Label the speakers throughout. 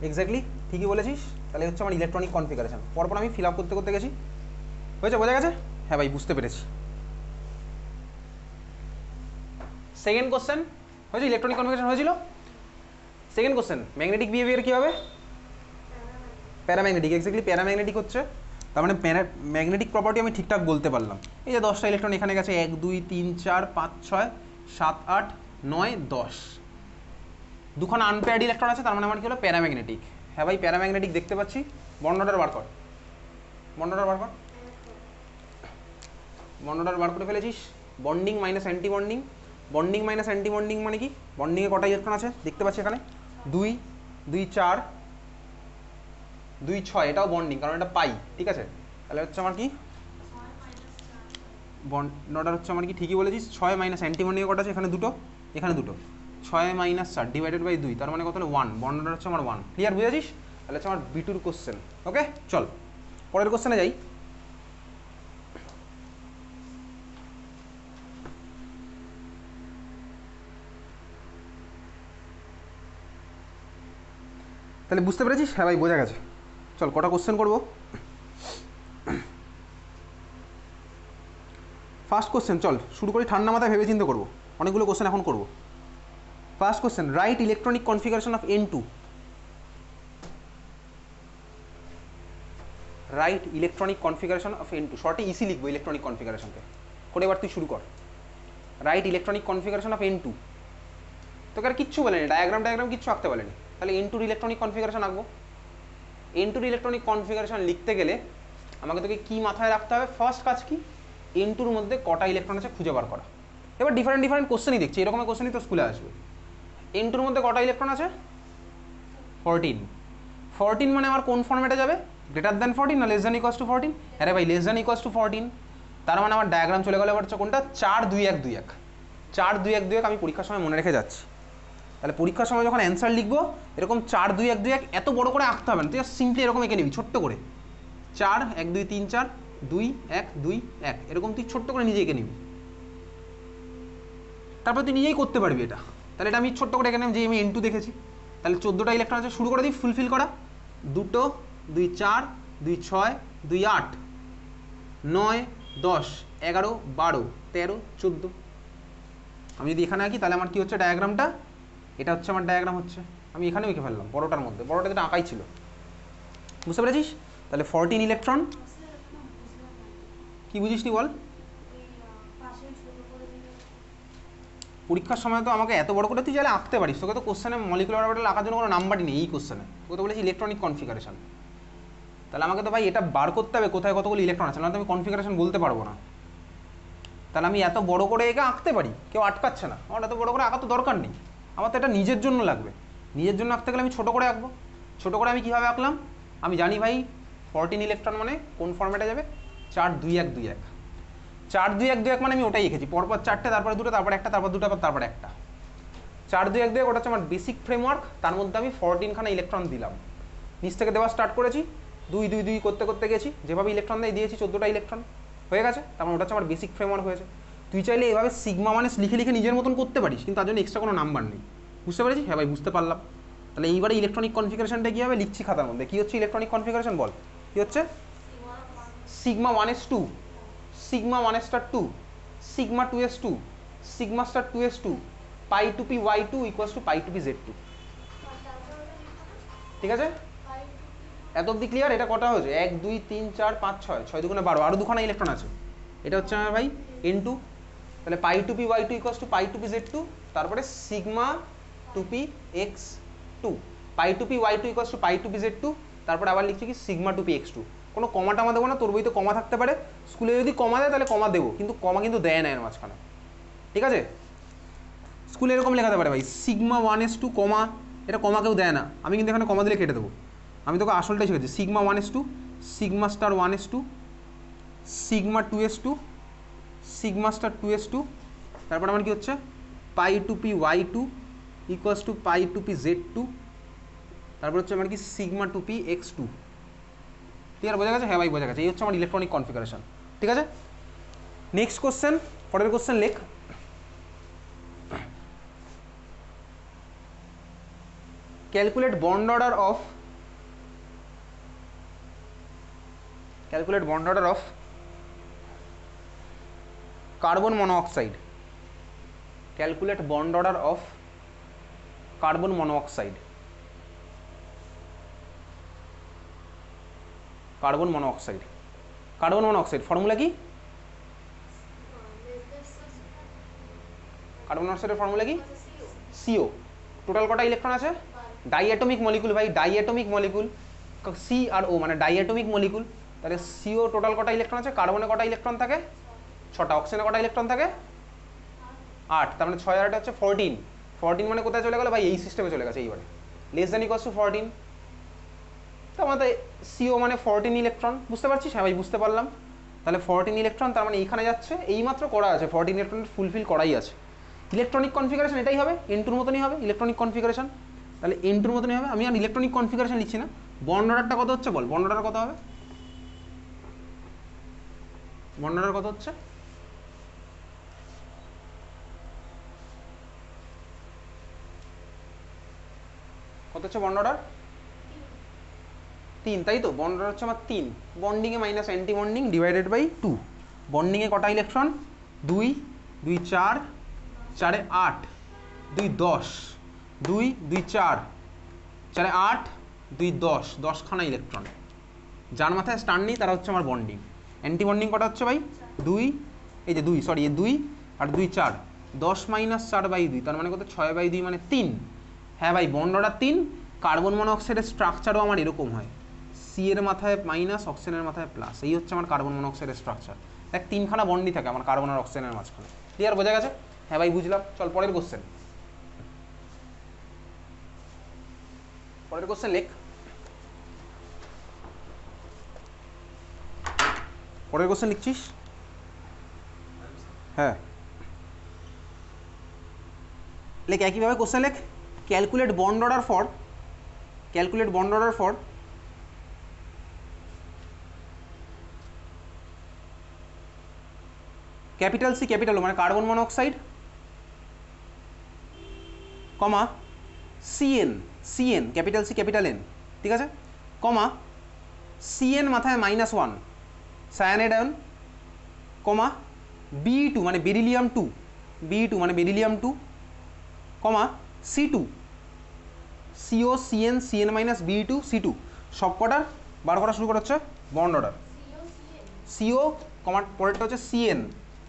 Speaker 1: Exactly ঠিকই বলেছিস। তাহলে হচ্ছে আমার ইলেকট্রনিক কনফিগারেশন। পরপর আমি ফিল আপ করতে করতে গেছি, হয়েছে, বোঝা গেছে? হ্যাঁ ভাই, বুঝতে পেরেছি। সেকেন্ড কোশ্চেন হয়েছে, ইলেকট্রনিক কনফিগারেশন হয়েছিল। সেকেন্ড কোশ্চেন, ম্যাগনেটিক বিহেভিয়ার কী হবে? প্যারাম্যাগনেটিক, এক্স্যাক্টলি প্যারাম্যাগনেটিক হচ্ছে। তার মানে ম্যাগনেটিক প্রপার্টি আমি ঠিকঠাক বলতে পারলাম। এই যে 10টা ইলেকট্রন এখানে গেছে, 1 2 3 4 5 6 7 8 9 10, দুখানা আনপেয়ার্ড ইলেকট্রন আছে, তার মানে আমার কি হলো? প্যারাম্যাগনেটিক। হ্যাঁ ভাই, প্যারাম্যাগনেটিক দেখতে পাচ্ছি। বর্ণটার বার কর, বর্ণটার বার কর, বর্ণটার বার করে ফেলেছিস। Bonding minus anti bonding, bonding minus anti bonding মানে কি? বন্ডিংয়ে কটা ইলেকট্রন আছে দেখতে পাচ্ছি এখানে? 2 2 4 2 6, এটাও বন্ডিং কারণ এটা পাই, ঠিক আছে। তাহলে হচ্ছে আমার কি বন্ডটার হচ্ছে আমার কি, ঠিকই বলেছিস। 6 মাইনাস অ্যান্টি বন্ডিংয়ে কটা আছে? এখানে দুটো, এখানে দুটো। 6 মাইনাস 4 ডিভাইডেড বাই 2, তার মানে কত হলো? 1। বন্ডটা হচ্ছে আমার 1। ক্লিয়ার, বুঝেছিস? তাহলে হচ্ছে আমার B2 কোশ্চেন। ওকে, চল পরের কোশ্চেনে যাই। তাহলে বুঝতে পেরেছিস? হ্যাঁ ভাই, বোঝা গেছে। চল কটা কোশ্চেন করবো। ফার্স্ট কোশ্চেন, চল শুরু করি, ঠান্ডা মাথায় ভেবে চিন্তে করবো, অনেকগুলো কোশ্চেন এখন করবো। First question, right electronic configuration of N2। Right electronic configuration of N2, শর্টে ইসি লিখবো ইলেকট্রনিক কনফিগারেশনকে করে। এবার তুই শুরু কর। Right electronic configuration of N2, তোকে আর কিচ্ছু বলেনি, ডায়াগ্রাম কিচ্ছু আঁকতে বলেনি। তাহলে N2 ইলেকট্রনিক কনফিগারেশন আঁকবো। N2 ইলেকট্রনিক কনফিগারেশন লিখতে গেলে আমাকে তোকে কি মাথায় রাখতে হবে? ফার্স্ট কাজ কি? N2-র মধ্যে কটা ইলেকট্রন আছে খুঁজে বার করা। এবার ডিফারেন্ট কোশ্চেনই দেখছি, এরকম কোশ্চেনই তো স্কুলে আসবে। N2-র মধ্যে কটা ইলেকট্রন আছে? 14। 14 মানে আমার কোন ফর্মেটে যাবে? গ্রেটার দ্যান 14 না লেস দ্যান ইকুয়ালস টু 14? আরে ভাই, লেস দ্যান ইকুয়ালস টু 14। তার মানে আমার ডায়াগ্রাম চলে গেল এবার হচ্ছে কোনটা? 4 2 1 2 1। 4 2 1 2 1 আমি পরীক্ষার সময় মনে রেখে যাচ্ছি। তাহলে পরীক্ষার সময় যখন অ্যান্সার লিখবো এরকম 4 2 1 2 1 এত বড় করে আঁকতে হবে না, তুই সিম্পলি এরকম এঁকে নিবি ছোট্ট করে। 4 1 2 3 4 2 1 2 1, এরকম তুই ছোট্ট করে নিজে এঁকে নিবি। তারপর তুই নিজেই করতে পারবি এটা। তাহলে এটা আমি ছোট্ট করে এখানে যে আমি N2 দেখেছি, তাহলে 14টা ইলেকট্রন আছে, শুরু করে দিই ফুলফিল করা। 2 2 4 2 6 2 8 9 10 11 12 13 14। আমি যদি এখানে আঁকি তাহলে আমার কি হচ্ছে ডায়াগ্রামটা? এটা হচ্ছে আমার ডায়াগ্রাম হচ্ছে। আমি এখানেও এঁকে ফেললাম বড়টার মধ্যে, বড়টা যেটা আঁকাই ছিল। বুঝতে পেরেছিস? তাহলে 14 ইলেকট্রন। কি বুঝিসনি বল? পরীক্ষার সময় তো আমাকে এত বড় করে তুই চাইলে আঁকতে পারিস, তোকে তো কোশ্চেনে মলিকুলার অরবিটাল আঁকার জন্য কোনো নাম্বারই নেই এই কোশ্চেনে। তোকে তো বলেছি ইলেকট্রনিক কনফিগারেশন। তাহলে আমাকে তো ভাই এটা বার করতে হবে কোথায় কতগুলো ইলেকট্রন আছে, নাহলে আমি কনফিগারেশন বলতে পারবো না। তাহলে আমি এত বড় করে একে আঁকতে পারি, কেউ আটকাচ্ছে না। আমার এত বড় করে আঁকা তো দরকার নেই, আমার তো এটা নিজের জন্য লাগবে। নিজের জন্য আঁকতে গেলে আমি ছোটো করে আঁকবো। ছোটো করে আমি কীভাবে আঁকলাম? আমি জানি ভাই 14 ইলেকট্রন মানে কোন ফর্মেটে যাবে? 4 2 1 2 1। 4 2 1 2 1 মানে আমি ওটাই লিখেছি, পরপর 4টে, তারপরে দুটো, তারপর একটা, তারপর দুটো, তারপর একটা। 4 2 1 2 1 ওটা হচ্ছে আমার বেসিক ফ্রেমওয়ার্ক, তার মধ্যে আমি 14খানা ইলেকট্রন দিলাম। নিচ থেকে দেওয়া স্টার্ট করেছি, 2 2 2 করতে করতে গেছি, যেভাবে ইলেকট্রন দিয়ে দিয়েছি 14টা ইলেকট্রন হয়ে গেছে। তার মানে ওটা হচ্ছে আমার বেসিক ফ্রেমওয়ার্ক হয়েছে। তুই চাইলে এভাবে সিগমা মানে লিখে লিখে নিজের মতন করতে পারিস, কিন্তু তার জন্য এক্সট্রা কোনো নাম্বার নেই। বুঝতে পেরেছিস? হ্যাঁ ভাই, বুঝতে পারলাম। তাহলে এইবারে ইলেকট্রনিক কনফিগারেশনটা কী হবে লিখছি খাতার মধ্যে। কী হচ্ছে ইলেকট্রনিক কনফিগারেশন বল? কী হচ্ছে? Sigma 1s2, sigma 1s2, sigma 2s2, sigma star 2s2, pi two p y2 equals to pi two p z2। ঠিক আছে? এত অব্দি ক্লিয়ার? এটা কটা হয়েছে? 1 2 3 4 5 6, 6 2 12, আরও দুখানা ইলেকট্রন আছে। এটা হচ্ছে আমার ভাই N2। তাহলে pi two p y2 equals to pi two p z2, তারপরে sigma two p x2, pi two p y2 equals to pi two p z2, তারপরে আবার লিখছি কি সিগমা টু পি x2। কোনো কমা টমা দেবো না, তোর বইতে কমা থাকতে পারে, স্কুলে যদি কমা দেয় তাহলে কমা দেবো, কিন্তু কমা কিন্তু দেয় না এর মাঝখানে। ঠিক আছে? স্কুলে এরকম লেখাতে পারে ভাই সিগমা 1s2 কমা, এটা কমা কেউ দেয় না, আমি কিন্তু এখানে কমা দিলে কেটে দেবো। আমি তোকে আসলটাই শিখেছি, sigma 1s2, sigma star 1s2, sigma 2s2, sigma star 2s2, তারপর আমার কি হচ্ছে pi two p y2 equals to pi two p z2, তারপর হচ্ছে আমার কি sigma two p x2। Clear? বোঝা গেছে? হ্যাঁ ভাই, বোঝা গেছে। এই হচ্ছে আমার ইলেকট্রনিক কনফিগারেশন। ঠিক আছে, নেক্সট কোশ্চেন, পরের কোশ্চেন লেখ। Calculate bond order of carbon monoxide. Calculate bond order of carbon monoxide. Carbon monoxide formula কি? কার্বন মনোঅক্সাইডের ফর্মুলা কি? সিও। টোটাল কটা ইলেকট্রন আছে? ডাইঅ্যাটমিক মলিকুল ভাই, ডাইঅ্যাটমিক মলিকুল, সি আর ও মানে ডাইঅ্যাটমিক মলিকুল। তাহলে সিও টোটাল কটা ইলেকট্রন আছে? কার্বনে কটা ইলেকট্রন থাকে? 6টা। অক্সিজেনে কটা ইলেকট্রন থাকে? 8। তার মানে 6 আর 8 হচ্ছে 14। 14 মানে কোথায় চলে গেল ভাই? এই সিস্টেমে চলে গেছে এইবারে। Less than equals to 14। তো আমাদের সিও মানে 14 ইলেকট্রন। বুঝতে পারছিস? হ্যাঁ ভাই বুঝতে পারলাম। তাহলে 14 ইলেকট্রন, তার মানে এইখানে যাচ্ছে, এইমাত্র করা আছে 14 ইলেকট্রনের ফুলফিল করাই আছে। ইলেকট্রনিক কনফিগারেশন এটাই হবে, N2 মতনই হবে ইলেকট্রনিক কনফিগারেশন। তাহলে N2 মতনই হবে। আমি আর ইলেকট্রনিক কনফিগারেশন লিখছি না। বন্ড অর্ডারটা কত হচ্ছে বল? বন্ড অর্ডার কত হবে? বন্ড অর্ডার কত হচ্ছে? কত হচ্ছে বন্ড অর্ডার? 3, তাই তো? বন্ড অর্ডার হচ্ছে আমার 3। বন্ডিংয়ে minus anti bonding divided by 2। বন্ডিংয়ে কটা ইলেকট্রন? 2, 2 4, 4 8, 2 10, 2 2 4, 4 8, 2 10, 10খানা ইলেকট্রন। যার মাথায় স্টার নেই তারা হচ্ছে আমার বন্ডিং। অ্যান্টি বন্ডিং কটা হচ্ছে ভাই? 2, এই যে 2, সরি 2 আর 2 4, 10 - 4/2, তার মানে কত? 6/2 মানে 3। হ্যাঁ ভাই বন্ড অর্ডার 3। কার্বন মনোঅক্সাইডের স্ট্রাকচারও আমার এরকম হয়, সি এর মাথায় মাইনাস, অক্সিজেনের মাথায় প্লাস। এই হচ্ছে আমার কার্বন মনোঅক্সাইডের স্ট্রাকচার। দেখ 3খানা বন্ডই থাকে আমার কার্বন আর অক্সিজেনের মাঝখানে। ক্লিয়ার? বোঝা গেছে? হ্যাঁ ভাই বুঝলাম। চল পরের কোশ্চেন। পরের কোশ্চেন লেখ। পরের কোশ্চেন লিখছিস? হ্যাঁ লেখ, একইভাবে কোশ্চেন লেখ। Calculate bond order for capital C capital O মানে carbon monoxide, comma CN capital C capital N, ঠিক আছে, কমা সিএন মাথায় -1 সায়ানাইড আয়ন, কমা Be2 মানে বেরিলিয়াম 2, Be2 মানে বেরিলিয়াম 2, কমা C2 CO CN CN - Be2 C2 সব কটার বার করা শুরু করা হচ্ছে বন্ড অর্ডার। CO কমা পরেরটা হচ্ছে CN,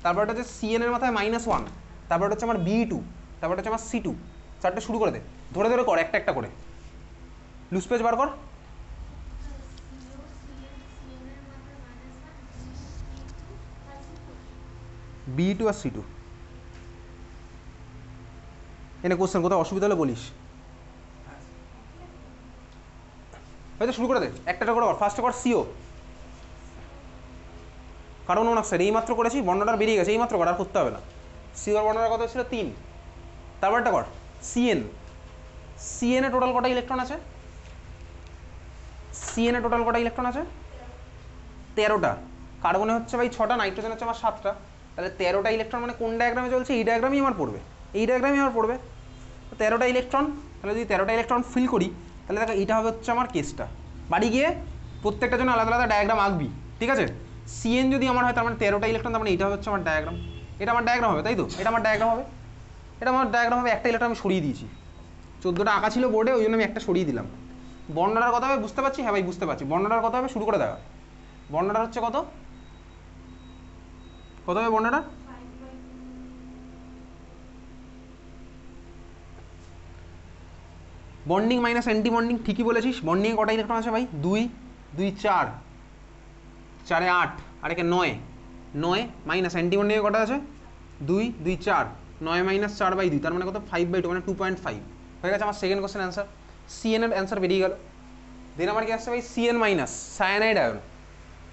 Speaker 1: তারপরটা হচ্ছে CN এর মাথায় -1, তারপরটা হচ্ছে আমার Be2, তারপরটা হচ্ছে আমার C2। চারটে শুরু করে দে, ধরে ধরে কর, একটা একটা করে। লুজ পেজ বার কর। B2 আর C2। এনে কোশ্চেন, কোথাও অসুবিধা হলে বলিস। হয়তো শুরু করে দে, একটা একটা করে কর। ফার্স্টে কর CO কার্বন মনোঅক্সাইড, এইমাত্র করেছি, বর্ণনাটা বেরিয়ে গেছে, এইমাত্র কর, আর করতে হবে না। CO এর বর্ণনার কথা ছিল 3। তারপরটা কর CN। CN এ টোটাল কটা ইলেকট্রন আছে? CN এ টোটাল কটা ইলেকট্রন আছে? 13টা। কার্বনে হচ্ছে ভাই 6টা, নাইট্রোজেন হচ্ছে আমার 7টা। তাহলে 13টা ইলেকট্রন মানে কোন ডায়াগ্রামে চলছে? এই ডায়াগ্রামই আমার পড়বে, এই ডায়াগ্রামই আমার পড়বে। 13টা ইলেকট্রন, তাহলে যদি 13টা ইলেকট্রন ফিল করি, তাহলে দেখো এইটা হবে হচ্ছে আমার কেসটা। বাড়ি গিয়ে প্রত্যেকটা জন্য আলাদা আলাদা ডায়াগ্রাম আঁকবি, ঠিক আছে? CN যদি আমার হয় তার মানে 13টা ইলেকট্রন, তার মানে এইটা হচ্ছে আমার ডায়াগ্রাম। এটা আমার ডায়াগ্রাম হবে, তাই তো? এটা আমার ডায়াগ্রাম হবে, এটা আমার ডায়াগ্রাম হবে। একটা ইলেকট্রন আমি সরিয়ে দিয়েছি, 14টা আঁকা ছিল বোর্ডে, ওই জন্য আমি একটা সরিয়ে দিলাম। বর্ণনার কথা হবে, বুঝতে পারছি? হ্যাঁ ভাই বুঝতে পারছি। বর্ণনার কথা হবে, শুরু করে দেখা। বর্ণনাটা হচ্ছে কত? কত হবে বর্ণনাটা? বন্ডিং মাইনাস অ্যান্টি বন্ডিং, ঠিকই বলেছিস। বন্ডিংয়ে কটা ইলেকট্রন আছে ভাই? 2, 2 4, 4 8, আর একে 9, 9 মাইনাস অ্যান্টি বন্ডিংয়ে কটা আছে? 2, 2 4, 9 - 4/2, তার মানে কত? 5/2 মানে 2.5। হয়ে গেছে আমার সেকেন্ড কোশ্চেন অ্যান্সার। CN এর অ্যান্সার বেরিয়ে গেল। দেন আমার কি আসছে ভাই? CN minus cyanide ion.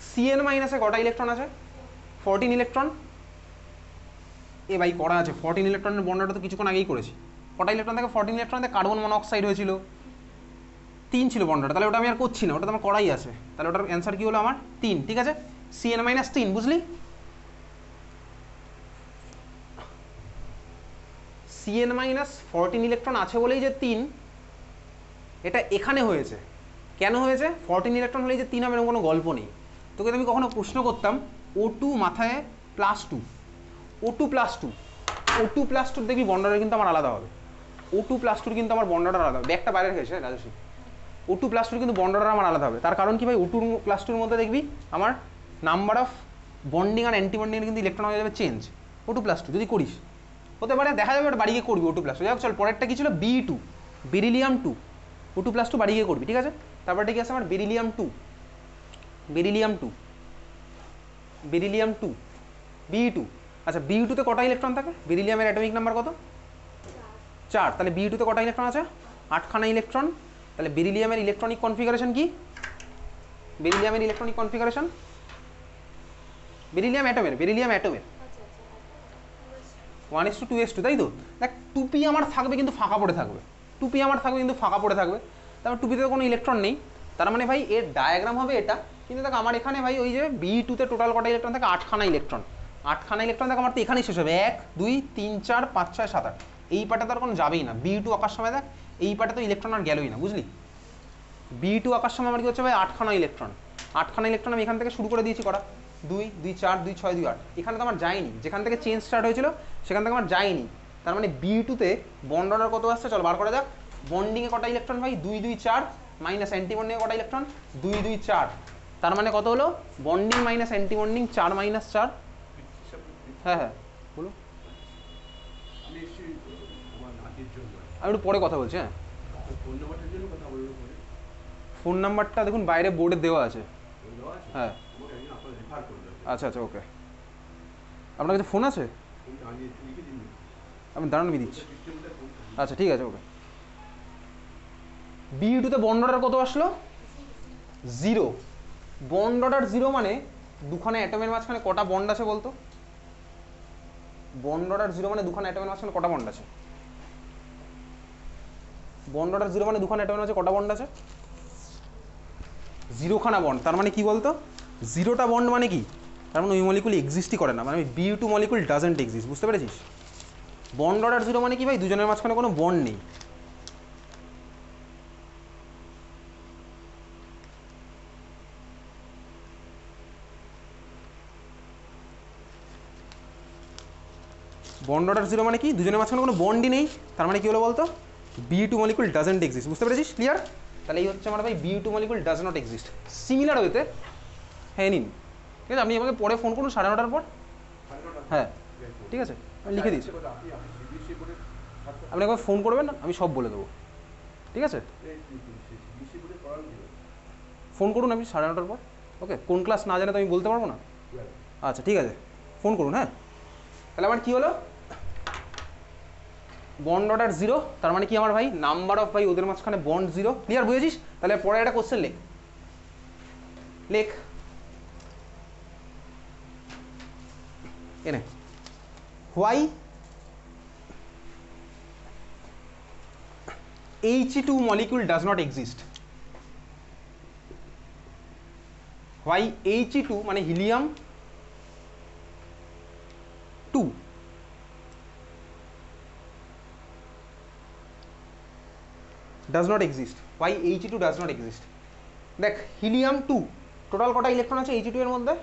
Speaker 1: CN মাইনাসে কটা ইলেকট্রন আছে? 14 ইলেকট্রন। এ ভাই করা আছে 14 ইলেকট্রনের বন্ডটা তো কিছুক্ষণ আগেই করেছি। কটা ইলেকট্রন থেকে? 14 ইলেকট্রন থেকে কার্বন মনোঅক্সাইড হয়েছিল, 3 ছিল বন্ডটা। তাহলে ওটা আমি আর করছি না, ওটা তো আমার করাই আছে। তাহলে ওটার অ্যান্সার কি হলো আমার? 3, ঠিক আছে? CN - 3, বুঝলি? CN - 14 ইলেকট্রন আছে বলেই যে 3, এটা এখানে হয়েছে, কেন হয়েছে? 14 ইলেকট্রন হলে যে 3 হবে এরকম কোনো গল্প নেই। তোকে আমি কখনো প্রশ্ন করতাম O2 মাথায় +2, O2 +2, O2 +2 দেখবি বন্ড অর্ডার কিন্তু আমার আলাদা হবে। O2 +2 কিন্তু আমার বন্ড অর্ডার আলাদা হবে। ব্যাগটা বাইরে হয়েছে রাজস্বী। O2 +2 কিন্তু বন্ড অর্ডার আমার আলাদা হবে। তার কারণ কি ভাই, O2 +2 মধ্যে দেখবি আমার নাম্বার অফ বন্ডিং আর অ্যান্টি বন্ডিং কিন্তু ইলেকট্রন হয়ে যাবে চেঞ্জ। O2 +2 যদি করিস হতে পারে, দেখা যাবে বাড়ি গিয়ে করবি O2 +2। যাই হোক চল, পরেরটা কি ছিল? Be2, বেরিলিয়াম 2, O2 +2 বাড়ি গিয়ে করবি, ঠিক আছে। তারপরটা কি আছে আমার? Beryllium 2, beryllium 2, beryllium 2, Be2। আচ্ছা Be2 তে কটা ইলেকট্রন থাকে? বেরিলিয়ামের অ্যাটমিক নাম্বার কত? 4। তাহলে Be2 তে কটা ইলেকট্রন আছে? 8খানা ইলেকট্রন। তাহলে বেরিলিয়ামের ইলেকট্রনিক কনফিগারেশন কি? বেরিলিয়ামের ইলেকট্রনিক কনফিগারেশন, বেরিলিয়াম অ্যাটমের 1:2:2, তাই তো? দেখ 2p আমার থাকবে কিন্তু ফাঁকা পড়ে থাকবে, 2p আমার থাকবে কিন্তু ফাঁকা পড়ে থাকবে। তারপর 2p তে কোনো ইলেকট্রন নেই, তার মানে ভাই এর ডায়াগ্রাম হবে এটা। কিন্তু দেখ আমার এখানে ভাই ওই যে Be2 তে টোটাল কটা ইলেকট্রন থাকে? 8খানা ইলেকট্রন। 8খানা ইলেকট্রন থাকে আমার, তো এখানেই শেষ হবে। 1 2 3 4 5 6 7 8। এই পার্টে তো আর কোনো যাবেই না। Be2 আঁকার সময় দেখ এই পার্টে তো ইলেকট্রন আর গেলই না, বুঝলি? Be2 আঁকার সময় আমার কি হচ্ছে ভাই? 8খানা ইলেকট্রন। 8খানা ইলেকট্রন আমি এখান থেকে শুরু করে দিয়েছি করা, 2 2 4 2 6 2 8। এখানে তো আমার যায়নি, যেখান থেকে চেঞ্জ স্টার্ট হয়েছিল সেখান থেকে আমার যায়নি। তার মানে Be2 তে বন্ড অর্ডার কত আসছে? চল বার করে দেখ। বন্ডিংয়ে কটা ইলেকট্রন ভাই? 2 2 4, মাইনাস অ্যান্টি বন্ডিংয়ে কটা ইলেকট্রন? 2 2 4। তার মানে কত হলো? Bonding minus anti bonding 4 minus 4। হ্যাঁ হ্যাঁ বলো, আমি একটু পরে কথা বলছি। হ্যাঁ ফোন নাম্বারটা দেখুন বাইরে বোর্ডে দেওয়া আছে। হ্যাঁ আচ্ছা আচ্ছা ওকে। আপনার কাছে ফোন আছে? আমি দাঁড়ান, আমি দিচ্ছি। আচ্ছা ঠিক আছে ওকে। Be2 তে বন্ড অর্ডার কত আসলো? 0। বন্ড অর্ডার 0 মানে দুখানা অ্যাটমের মাঝখানে কটা বন্ড আছে বলতো? বন্ড অর্ডার 0 মানে দুখানা অ্যাটমের মাঝখানে কটা বন্ড আছে? বন্ড অর্ডার 0 মানে দুখানা অ্যাটমের মাঝে কটা বন্ড আছে? 0খানা বন্ড। তার মানে কি বলতো? 0টা বন্ড মানে কি? তার মানে ওই মলিকুল এক্সিস্টই করে না, মানে Be2 মলিকুল ডাজন্ট এক্সিস্ট, বুঝতে পেরেছিস? বন্ড অর্ডার 0 মানে কি ভাই? দুজনের মাঝখানে কোনো বন্ড নেই। বন্ড অর্ডার 0 মানে কি? দুজনের মাঝখানে কোনো বন্ডই নেই। তার মানে কি হলো বলতো? Be2 মলিকুল ডাজন্ট এক্সিস্ট, বুঝতে পেরেছিস? ক্লিয়ার? তাহলে এই হচ্ছে আমার ভাই Be2 molecule does not exist. Similar ওয়েতে হ্যাঁ নিন, ঠিক আছে। আপনি আমাকে পরে ফোন করুন 9:30টার পর। হ্যাঁ ঠিক আছে, আমি লিখে দিচ্ছি। আপনি একবার ফোন করবেন, আমি সব বলে দেবো, ঠিক আছে? ফোন করুন আপনি 9:30টার পর। ওকে, কোন ক্লাস না জানে তো আমি বলতে পারবো না। আচ্ছা ঠিক আছে, ফোন করুন। হ্যাঁ তাহলে আমার কি হলো? বন্ড অর্ডার 0, তার মানে কি আমার ভাই? নাম্বার অফ ভাই ওদের মাঝখানে বন্ড 0। ক্লিয়ার, বুঝেছিস? তাহলে পরে একটা কোশ্চেন লেখ, লেখ এনে why He2 molecule does not exist. Why He2 মানে helium 2 does not exist. Why He2 does not exist? দেখ helium 2 টোটাল কটা ইলেকট্রন আছে He2 এর মধ্যে?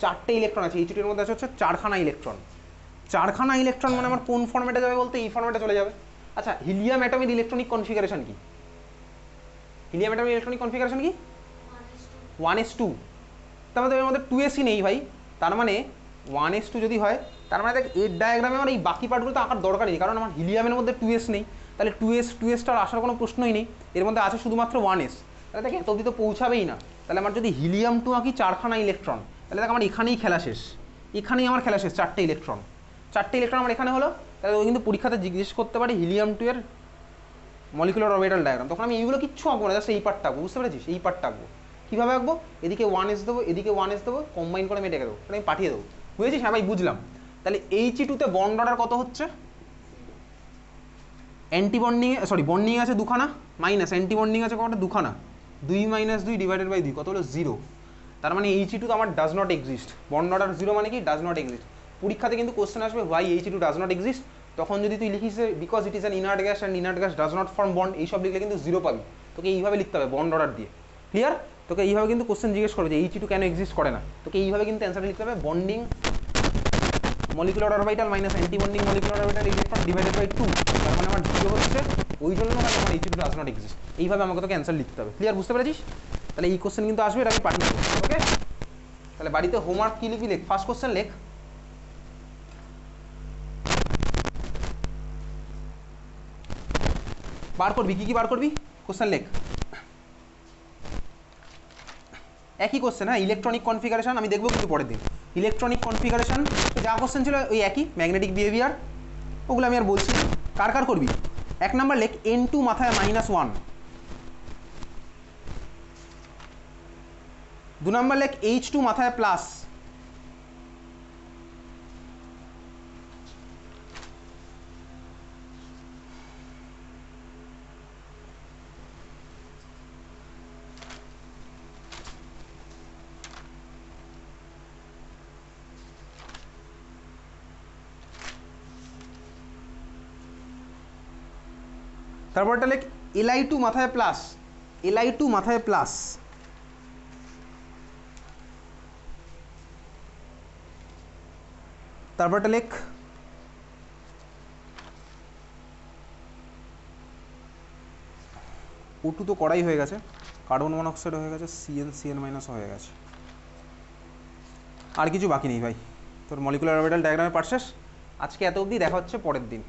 Speaker 1: 4টে ইলেকট্রন আছে He2 এর মধ্যে, আছে হচ্ছে 4খানা ইলেকট্রন। 4খানা ইলেকট্রন মানে আমার কোন ফরম্যাটে যাবে বলতে? এই ফরম্যাটে চলে যাবে। আচ্ছা হিলিয়াম অ্যাটমের ইলেকট্রনিক কনফিগারেশন কি? হিলিয়াম অ্যাটমের ইলেকট্রনিক কনফিগারেশন কি? 1:2। তার মধ্যে এর মধ্যে 2s নেই ভাই। তার মানে 1:2 যদি হয়, তার মানে দেখ এর ডায়াগ্রামে আমার এই বাকি পার্টগুলো তো আঁকার দরকার নেই, কারণ আমার হিলিয়ামের মধ্যে 2s নেই। তাহলে 2sটার আসার কোনো প্রশ্নই নেই। এর মধ্যে আছে শুধুমাত্র 1s। তাহলে দেখ এত অবধি তো পৌঁছাবেই না। তাহলে আমার যদি হিলিয়াম 2 আঁকি 4খানা ইলেকট্রন, তাহলে দেখ আমার এখানেই খেলা শেষ, এখানেই আমার খেলা শেষ। 4টে ইলেকট্রন আমার এখানে হলো। তাহলে ওই কিন্তু পরীক্ষাতে জিজ্ঞেস করতে পারি হিলিয়াম 2 এর মলিকুলার অরবিটাল ডায়াগ্রাম। তখন আমি এইগুলো কিচ্ছু আঁকবো না, জাস্ট এই পার্টটা আঁকবো, বুঝতে পেরেছিস? এই পার্টটা আঁকবো। কীভাবে আঁকবো? এদিকে 1s দেবো, এদিকে 1s দেবো, কম্বাইন করে মেটে দেবো, আমি পাঠিয়ে দেবো, বুঝেছিস? হ্যাঁ ভাই বুঝলাম। তাহলে He2 তে বন্ড অর্ডার কত হচ্ছে? অ্যান্টি বন্ডিং, সরি বন্ডিং আছে 2খানা, মাইনাস অ্যান্টি বন্ডিং আছে কটা? 2খানা। 2 - 2 ডিভাইডেড বাই 2 কত হলো? 0। তার মানে He2 তো আমার does not exist. Bond order 0 মানে কি? Does not exist. পরীক্ষাতে কিন্তু কোশ্চেন আসবে why He2 does not exist. তখন যদি তুই লিখিস because it is an inert gas and inert gas does not form bond, এইসব লিখলে কিন্তু 0 পাবি। তোকে এইভাবে লিখতে হবে বন্ড অর্ডার দিয়ে। ক্লিয়ার? তোকে এইভাবে কিন্তু কোশ্চেন জিজ্ঞেস করবে যে He2 কেন এক্সিস্ট করে না, তোকে এইভাবে কিন্তু অ্যান্সারটা লিখতে হবে, bonding molecular orbital minus anti bonding molecular orbital electron divided by 2, তার মানে আমার 0 হচ্ছে, ওই জন্য আমার He2 ডাজ নট এক্সিস্ট। এইভাবে আমাকে তোকে অ্যান্সার লিখতে হবে। ক্লিয়ার? বুঝতে পেরেছিস? তাহলে এই কোশ্চেন কিন্তু আসবে, এটা আমি পাঠিয়ে দেবো। ওকে, তাহলে বাড়িতে হোমওয়ার্ক কী লিখবি লেখ। ফার্স্ট কোশ্চেন লেখ, বার করবি কী কী বার করবি, কোশ্চেন লেখ। একই কোশ্চেন, হ্যাঁ, ইলেকট্রনিক কনফিগারেশন আমি দেখবো কিন্তু পরের দিন। ইলেকট্রনিক কনফিগারেশন যা কোশ্চেন ছিল ওই একই, ম্যাগনেটিক বিহেভিয়ার ওগুলো আমি আর বলছি। কার কার করবি? 1 নাম্বার লেখ N2 মাথায় -1, 2 নাম্বার লেখ H2 মাথায় প্লাস, তারপরটা লেখ Li2 মাথায় প্লাস, Li2 মাথায় প্লাস, তারপরটা লেখ O2 তো করাই হয়ে গেছে, কার্বন মনোক্সাইড হয়ে গেছে, CN হয়ে গেছে, আর কিছু বাকি নেই ভাই। তোর মলিকুলার অরবিটাল ডায়াগ্রামে পার্ট শেষ। আজকে এত অবধি, দেখা হচ্ছে পরের দিন।